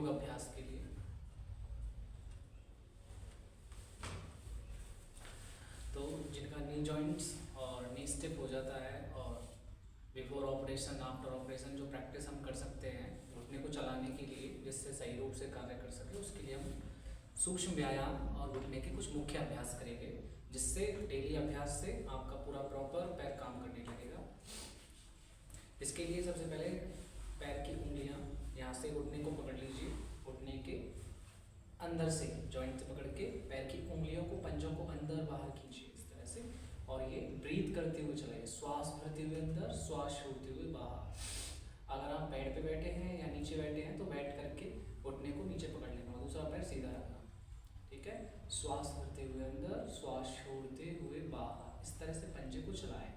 योग अभ्यास के लिए। तो जिनका नी जॉइंट्स और नी स्टिफ हो जाता है और बिफोर ऑपरेशन आफ्टर ऑपरेशन जो प्रैक्टिस हम कर सकते हैं घुटने को चलाने के लिए जिससे सही रूप से कार्य कर सके, उसके लिए हम सूक्ष्म व्यायाम और घुटने के कुछ मुख्य अभ्यास करेंगे, जिससे डेली अभ्यास से आपका पूरा प्रॉपर पैर काम करने लगेगा। इसके लिए सबसे पहले पैर की उंगलियां यहाँ से घुटने को पकड़ लीजिए, घुटने के अंदर से जॉइंट से पकड़ के पैर की उंगलियों को, पंजों को अंदर बाहर खींचिए इस तरह से, और ये ब्रीथ करते हुए चलाइए, श्वास भरते हुए अंदर, श्वास छोड़ते हुए बाहर। अगर आप बेड पे बैठे हैं या नीचे बैठे हैं तो बैठ करके घुटने को नीचे पकड़ लेना और दूसरा पैर सीधा रखना, ठीक है। श्वास भरते हुए अंदर, श्वास छोड़ते हुए बाहर, इस तरह से पंजे को चलाएं।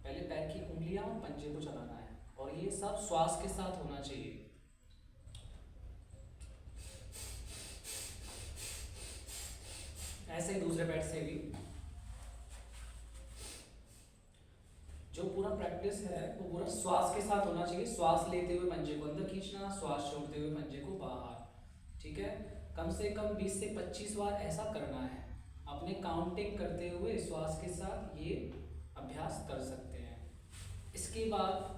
पहले पैर की उंगलियां और पंजे को चलाना है और ये सब श्वास के साथ होना चाहिए। ऐसे ही दूसरे पैर से भी। जो पूरा प्रैक्टिस है वो पूरा श्वास के साथ होना चाहिए। श्वास लेते हुए पंजे को अंदर खींचना, श्वास छोड़ते हुए पंजे को बाहर, ठीक है। कम से कम 20 से 25 बार ऐसा करना है। अपने काउंटिंग करते हुए श्वास के साथ ये अभ्यास कर सकते हैं। इसके बाद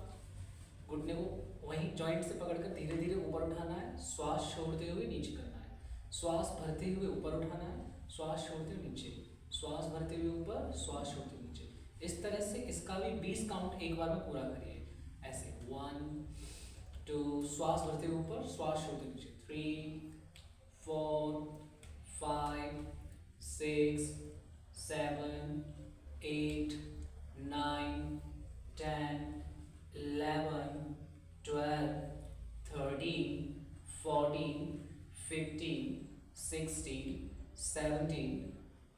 घुटने को वहीं जॉइंट से पकड़कर धीरे धीरे ऊपर उठाना है, श्वास छोड़ते हुए नीचे करना है। श्वास भरते हुए ऊपर उठाना है, श्वास छोड़ते हुए नीचे, श्वास भरते हुए ऊपर, श्वास छोड़ते हुए नीचे। इस तरह से इसका भी 20 काउंट एक बार में पूरा करिए। ऐसे 1 2, श्वास भरते हुए ऊपर, श्वास छोड़ते हुए नीचे, 3 4 5 6 7 8 9 10 11 12 13 14 15 16 17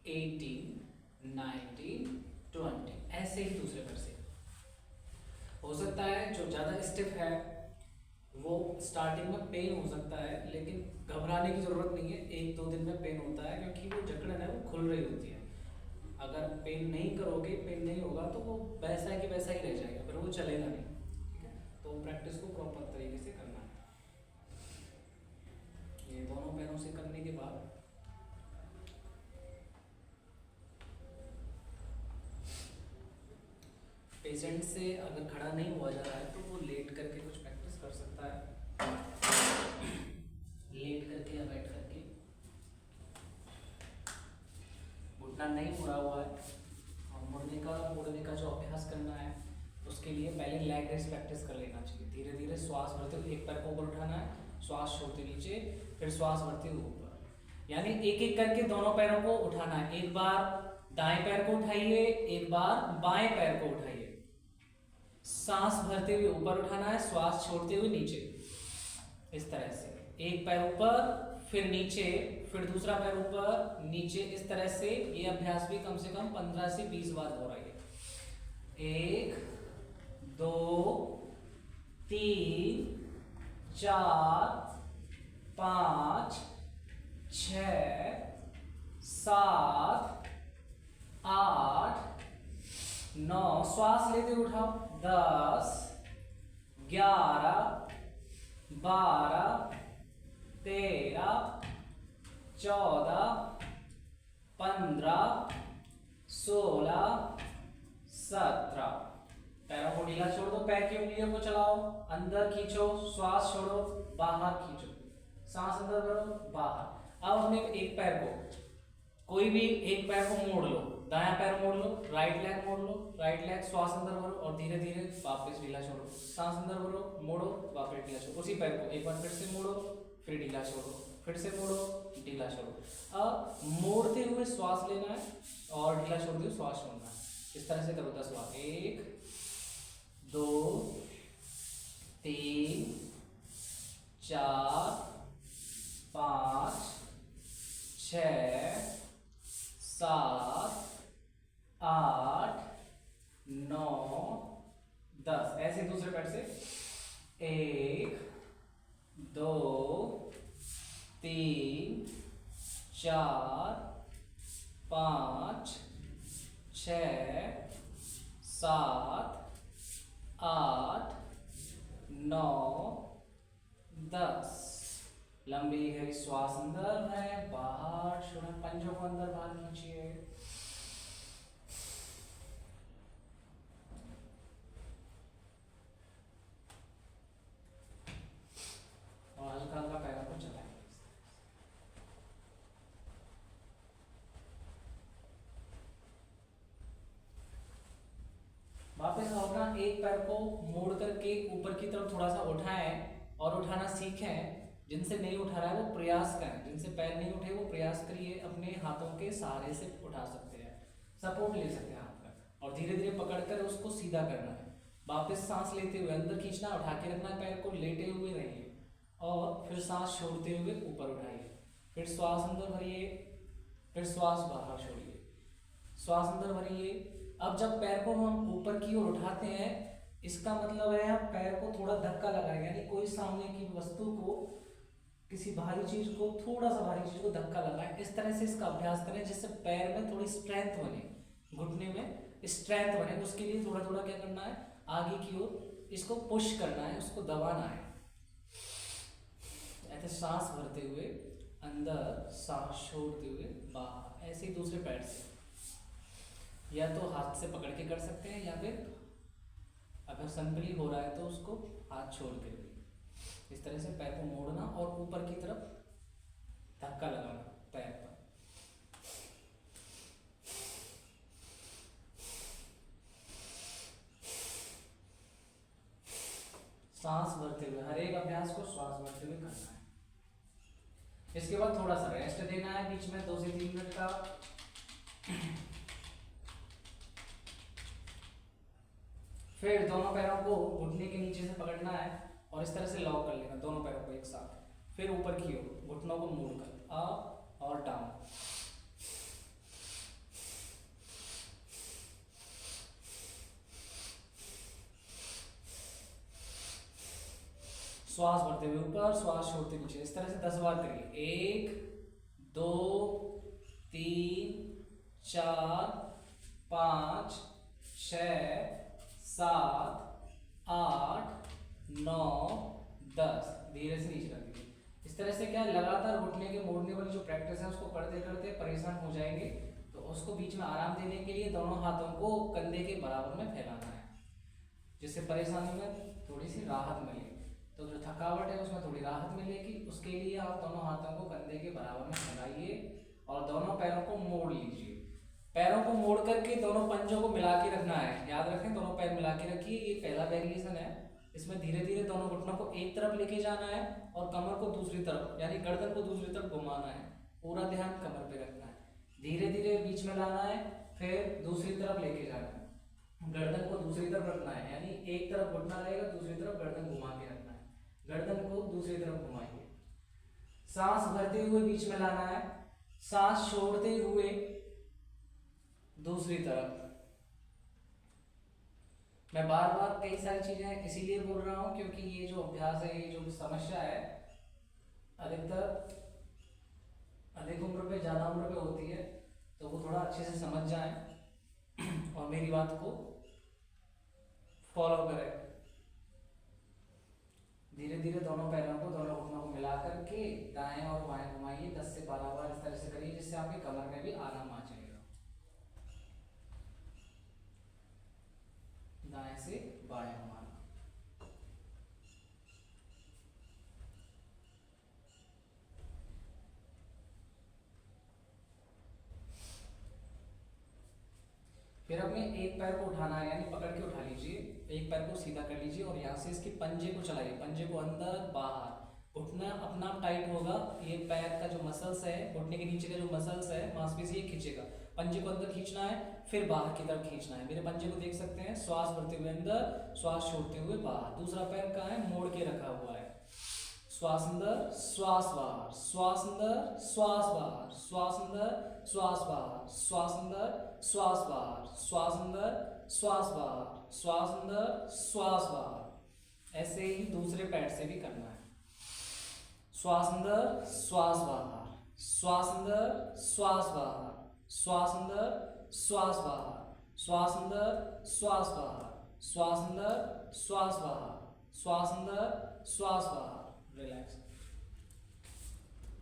18 19 20। ऐसे ही दूसरे पैर से हो सकता है। जो ज़्यादा स्टिफ है वो स्टार्टिंग में पेन हो सकता है, लेकिन घबराने की ज़रूरत नहीं है। 1-2 दिन में पेन होता है क्योंकि वो जकड़न है वो खुल रही होती है। अगर पेन नहीं करोगे, पेन नहीं होगा तो वो वैसा कि वैसा ही रह जाएगा, फिर वो चलेगा नहीं, ठीक है। तो प्रैक्टिस को प्रॉपर तरीके से करना है। ये दोनों पैरों से करने के बाद पेशेंट से अगर खड़ा नहीं हुआ जा रहा है तो वो लेट करके कुछ प्रैक्टिस कर सकता है, लेट करके या बैठ करके। घुटना नहीं मुड़ा हुआ है और मुड़ने का जो अभ्यास करना है उसके लिए पहले लेग रेस प्रैक्टिस कर लेना चाहिए। धीरे धीरे श्वास भरते हुए एक पैर को ऊपर उठाना है, श्वास छोड़ते नीचे, फिर श्वास भरते हुए ऊपर, यानी एक एक करके दोनों पैरों को उठाना है। एक बार दाएं पैर को उठाइए, एक बार बाएं पैर को उठाइए। सांस भरते हुए ऊपर उठाना है, श्वास छोड़ते हुए नीचे, इस तरह से। एक पैर ऊपर, फिर नीचे, फिर दूसरा पैर ऊपर नीचे, इस तरह से। ये अभ्यास भी कम से कम 15 से 20 बार दोहराइए। 1 2 3 4 5 6 7 8 9, श्वास लेते उठाओ, 10 11 12 13 14 15 16 17। पैरों को ढीला छोड़ दो, पैर की उंगलियों को चलाओ, अंदर खींचो, श्वास छोड़ो, बाहर खींचो, सांस अंदर भरो, बाहर। अब अपने एक पैर को, कोई भी एक पैर को मोड़ लो, दायां पैर मोड़ लो, राइट लेग मोड़ लो, राइट लेग, श्वास अंदर भरो और धीरे धीरे वापस ढीला छोड़ो, सांस अंदर भरो, मोड़ो, वापस ढीला छोड़ो। उसी पैर को एक बार फिर से मोड़ो, फिर ढीला छोड़ो, फिर से मोड़ो, ढीला छोड़ो। अब मोड़ते हुए श्वास लेना है और ढीला छोड़ते हुए श्वास छोड़ना है। इस तरह से करो 10 बार। 1 2 3 4 5 6 7 8 9 10। ऐसे दूसरे पैर से 1 2 3 4 5 6 7 8 9 10। लंबी है श्वास अंदर है बाहर छोड़ें, पंजों को अंदर बाहर खींचिए। और हल्का हल्का पैरों को चलाएं। वापस अपना एक पैर को मोड़ करके ऊपर की तरफ थोड़ा सा उठाएं और उठाना सीखें। जिनसे नहीं उठा रहा है वो प्रयास करें, जिनसे पैर नहीं उठे वो प्रयास करिए, अपने हाथों के सहारे से उठा सकते हैं, सपोर्ट ले सकते हैं हाथ का, और धीरे धीरे पकड़कर उसको सीधा करना है। वापस सांस लेते हुए अंदर खींचना, उठा के रखना है पैर को, लेटे हुए रहिए और फिर सांस छोड़ते हुए ऊपर उठाइए। फिर श्वास अंदर भरिए, फिर श्वास बाहर छोड़िए, श्वास अंदर भरिए। अब जब पैर को हम ऊपर की ओर उठाते हैं, इसका मतलब है हम पैर को थोड़ा धक्का लगाएं, यानी कोई सामने की वस्तु को, किसी भारी चीज को, थोड़ा सा भारी चीज को धक्का लगाएं। इस तरह से इसका अभ्यास करें जिससे पैर में थोड़ी स्ट्रेंथ बने, घुटने में स्ट्रेंथ बने। उसके लिए थोड़ा थोड़ा क्या करना है, आगे की ओर इसको पुश करना है, उसको दबाना है। ऐसे सांस भरते हुए अंदर, सांस छोड़ते हुए बाहर, ऐसे ही दूसरे पैर से, या तो हाथ से पकड़ के कर सकते हैं, या फिर अगर संभली हो रहा है तो उसको हाथ छोड़ के भी इस तरह से पैर को मोड़ना और ऊपर की तरफ धक्का लगाना पैर पर। सांस भरते हुए, हर एक अभ्यास को श्वास भरते हुए करना है। इसके बाद थोड़ा सा रेस्ट देना है बीच में, 2 से 3 मिनट का। फिर दोनों पैरों को घुटने के नीचे से पकड़ना है और इस तरह से लॉक कर लेना दोनों पैरों को एक साथ। फिर ऊपर की ओर घुटनों को मोड़कर अप और डाउन। श्वास भरते हुए ऊपर, श्वास छोड़ते नीचे, इस तरह से 10 बार करिए। 1 2 3 4 5 6 7 8 9 10। धीरे से नीचे रख दीजिए। इस तरह से क्या लगातार घुटने के मोड़ने वाली जो प्रैक्टिस है उसको करते करते परेशान हो जाएंगे, तो उसको बीच में आराम देने के लिए दोनों हाथों को कंधे के बराबर में फैलाना है, जिससे परेशानी में थोड़ी सी राहत मिले। तो जो थकावट है उसमें थोड़ी राहत मिलेगी। उसके लिए आप दोनों हाथों को कंधे के बराबर में फैलाइए और दोनों पैरों को मोड़ लीजिए। पैरों को मोड़ करके दोनों पंजों को मिला के रखना है। याद रखें, दोनों पैर मिला के रखिए। ये पहला वेरिएशन है। इसमें धीरे धीरे दोनों घुटनों को एक तरफ लेके जाना है और कमर को दूसरी तरफ, यानी गर्दन को दूसरी तरफ घुमाना है। पूरा ध्यान कमर पे रखना है। धीरे धीरे बीच में लाना है, फिर दूसरी तरफ लेके जाना है। गर्दन को दूसरी तरफ रखना है, यानी एक तरफ घुटना रहेगा, दूसरी तरफ गर्दन घुमा के रखना है। गर्दन को दूसरी तरफ घुमाइए। सांस भरते हुए बीच में लाना है, सांस छोड़ते हुए दूसरी तरफ। मैं बार बार कई सारी चीजें इसीलिए बोल रहा हूं क्योंकि ये जो अभ्यास है, ये जो समस्या है, अधिकतर अधिक उम्र पे, ज्यादा उम्र पे होती है, तो वो थोड़ा अच्छे से समझ जाएं और मेरी बात को फॉलो करें। धीरे धीरे दोनों पैरों को, दोनों घुटनों को मिला करके दाएं और बाएं घुमाइए। 10 से 12 बार इस तरह से करिए जिससे आपकी कमर में भी आराम आ जाएगा। दाएं से बाएं घुमाना। फिर अपने एक पैर को उठाना है, यानी पकड़ के उठा लीजिए। एक पैर को सीधा कर लीजिए और यहाँ से इसके पंजे को चलाइए। पंजे को अंदर बाहर, घुटना अपना टाइट होगा। ये पैर का जो मसल्स है, घुटने के नीचे का जो मसल्स है, मांसपेशी ये खींचेगा। पंजे को अंदर खींचना है, फिर बाहर की तरफ खींचना है। मेरे पंजे को देख सकते हैं। श्वास भरते हुए अंदर, श्वास छोड़ते हुए बाहर। दूसरा पैर कहाँ है? मोड़ के रखा हुआ है। श्वास अंदर, श्वास बाहर, श्वास अंदर, श्वास बाहर, श्वास अंदर, श्वास बाहर, श्वास अंदर, श्वास बाहर, श्वास अंदर, श्वास बाहर, श्वास अंदर, श्वास बाहर। ऐसे ही दूसरे पैर से भी करना है। श्वास अंदर, श्वास बाहर, श्वास अंदर, श्वास बाहर, श्वास अंदर, श्वास बाहर, श्वास अंदर, श्वास बाहर, श्वास अंदर, श्वास बाहर, श्वास अंदर, श्वास बाहर। रिलैक्स।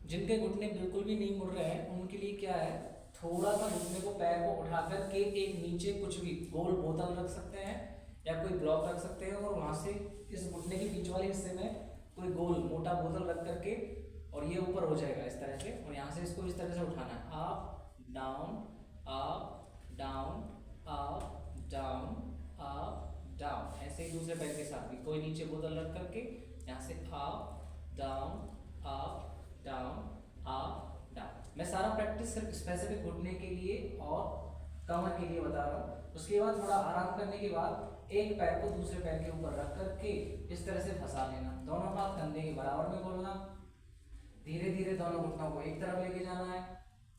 जिनके घुटने बिल्कुल भी नहीं मुड़ रहे हैं उनके लिए क्या है, थोड़ा सा घुटने को, पैर को उठा करके एक नीचे कुछ भी गोल बोतल रख सकते हैं या कोई ब्लॉक रख सकते हैं और वहां से इस घुटने के बीच वाले हिस्से में कोई गोल मोटा बोतल रख करके और ये ऊपर हो जाएगा इस तरह से, और यहाँ से इसको इस तरह से उठाना है, up down up down up down up down. ऐसे ही दूसरे पैर के साथ भी कोई नीचे बोतल रख करके यहाँ से up down up down up down. मैं सारा प्रैक्टिस सिर्फ स्पेसिफिक घुटने के लिए और कमर के लिए बता रहा हूँ। उसके बाद थोड़ा आराम करने के बाद एक पैर को दूसरे पैर के ऊपर रख करके इस तरह से फंसा लेना, दोनों हाथ कंधे के बराबर में बोलना, धीरे धीरे दोनों घुटनों को एक तरफ लेके जाना है,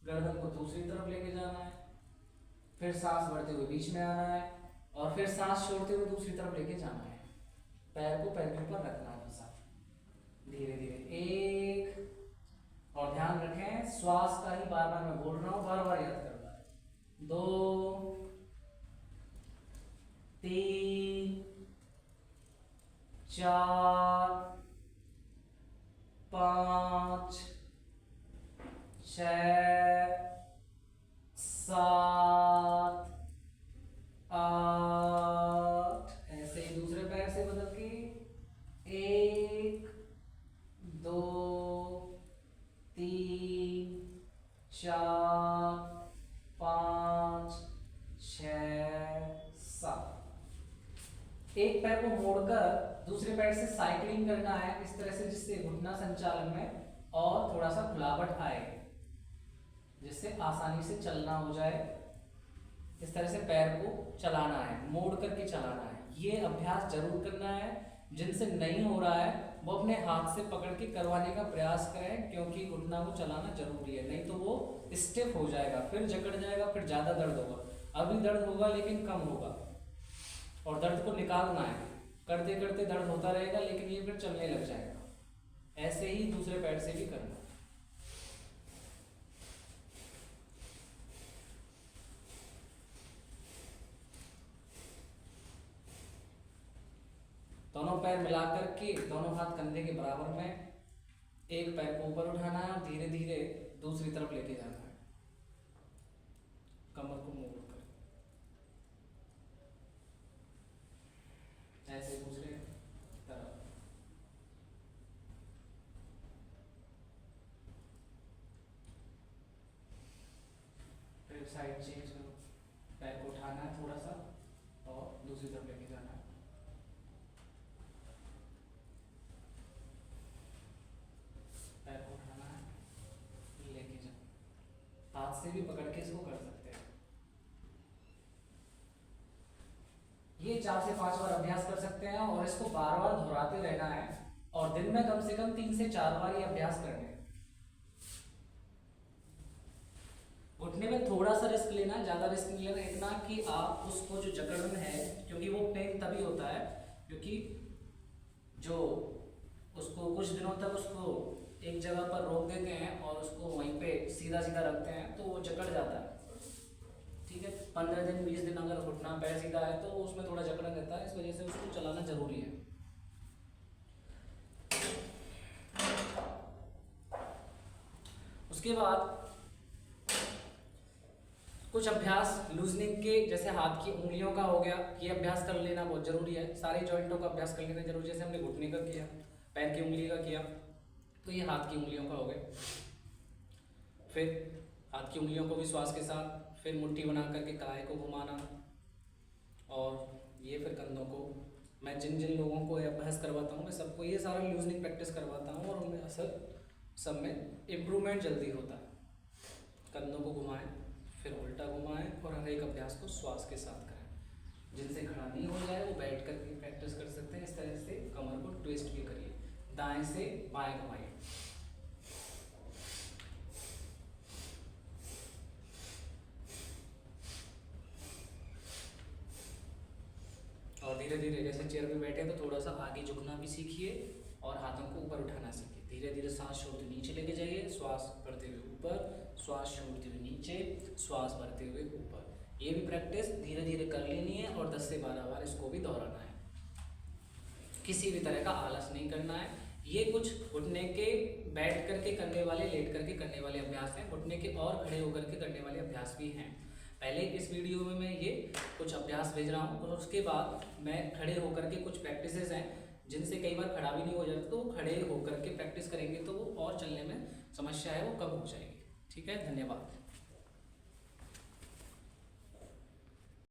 गर्दन को दूसरी तरफ लेके जाना है, फिर सांस बढ़ते हुए बीच में आना है और फिर सांस छोड़ते हुए दूसरी तरफ लेके जाना है। पैर को पैर के ऊपर रखना है फंसा, धीरे धीरे एक, और ध्यान रखें श्वास का ही बार बार मैं बोल रहा हूँ, बार बार याद करना है, 2 3 4 5 6 7 8। ऐसे ही दूसरे पैर से बदल के 1 2 3 4 5 6 7। एक पैर को मोड़कर दूसरे पैर से साइकिलिंग करना है इस तरह से, जिससे घुटना संचालन में और थोड़ा सा खुलावट आए, जिससे आसानी से चलना हो जाए। इस तरह से पैर को चलाना है, मोड़ करके चलाना है। ये अभ्यास जरूर करना है। जिनसे नहीं हो रहा है वो अपने हाथ से पकड़ के करवाने का प्रयास करें, क्योंकि घुटना को चलाना जरूरी है, नहीं तो वो स्टिफ हो जाएगा, फिर जकड़ जाएगा, फिर ज्यादा दर्द होगा। अभी दर्द होगा लेकिन कम होगा, और दर्द को निकालना है, करते करते दर्द होता रहेगा लेकिन ये फिर चलने लग जाएगा। ऐसे ही दूसरे पैर से भी करना। दोनों पैर मिलाकर के दोनों हाथ कंधे के बराबर में, एक पैर को ऊपर उठाना है और धीरे धीरे दूसरी तरफ लेके जाना है, कमर को मोड़ कर। ऐसे दूसरे तरफ। फिर साइड चेंज करो, पैर को उठाना है थोड़ा सा और दूसरी तरफ लेके जाना है। पैर को उठाना है, लेके जाना, हाथ से भी पकड़ के इसको कर सकते हैं। ये 4 से 5 बार अभ्यास कर सकते हैं और इसको बार बार दोहराते रहना है, और दिन में कम से कम 3 से 4 बार ये अभ्यास करने हैं। घुटने में थोड़ा सा रिस्क लेना है, ज्यादा रिस्क नहीं लेना, इतना कि आप उसको जो जकड़न है, क्योंकि वो पेन तभी होता है क्योंकि जो उसको कुछ दिनों तक उसको एक जगह पर रोक देते हैं और उसको वहीं पे सीधा सीधा रखते हैं तो वो जकड़ जाता है। ठीक है, 15 दिन 20 दिन अगर घुटना पैर सीधा है तो उसमें थोड़ा जकड़न रहता है, इस वजह से उसको चलाना जरूरी है। उसके बाद कुछ अभ्यास लूजनिंग के, जैसे हाथ की उंगलियों का हो गया, ये अभ्यास कर लेना बहुत जरूरी है। सारे जॉइंटों का अभ्यास कर लेना जरूरी है। जैसे हमने घुटने का किया, पैर की उंगली का किया, तो ये हाथ की उंगलियों का हो गया। फिर हाथ की उंगलियों को भी श्वास के साथ, फिर मुट्ठी बना करके कलाई को घुमाना, और ये फिर कंधों को। मैं जिन जिन लोगों को अभ्यास करवाता हूँ मैं सबको ये सारा लूजनिंग प्रैक्टिस करवाता हूँ, और उनमें असल सब में इम्प्रूवमेंट जल्दी होता है। कंधों को घुमाएं, फिर उल्टा घुमाएं, और हर एक अभ्यास को श्वास के साथ करें। जिनसे खड़ा नहीं हो जाए वो बैठ कर भी प्रैक्टिस कर सकते हैं। इस तरह से कमर को ट्विस्ट भी करिए, दाएं से बाएं घुमाइए। और धीरे धीरे जैसे चेयर पे बैठे तो थोड़ा सा आगे झुकना भी सीखिए और हाथों को ऊपर उठाना सीखिए। धीरे धीरे सांस छोड़ते नीचे लेके जाइए, श्वास भरते हुए ऊपर, श्वास छोड़ते हुए नीचे, श्वास भरते हुए ऊपर। ये भी प्रैक्टिस धीरे धीरे कर लेनी है और 10 से 12 बार इसको भी दोहराना है। किसी भी तरह का आलस नहीं करना है, ये कुछ घुटने के बैठ करके करने वाले, लेट करके करने वाले अभ्यास हैं, घुटने के और खड़े होकर के करने वाले अभ्यास भी हैं। पहले इस वीडियो में मैं ये कुछ अभ्यास भेज रहा हूँ और उसके बाद मैं खड़े होकर के कुछ प्रैक्टिसेस हैं जिनसे कई बार खड़ा भी नहीं हो जाता, तो वो खड़े होकर के प्रैक्टिस करेंगे तो वो और चलने में समस्या है वो कम हो जाएगी। ठीक है, धन्यवाद।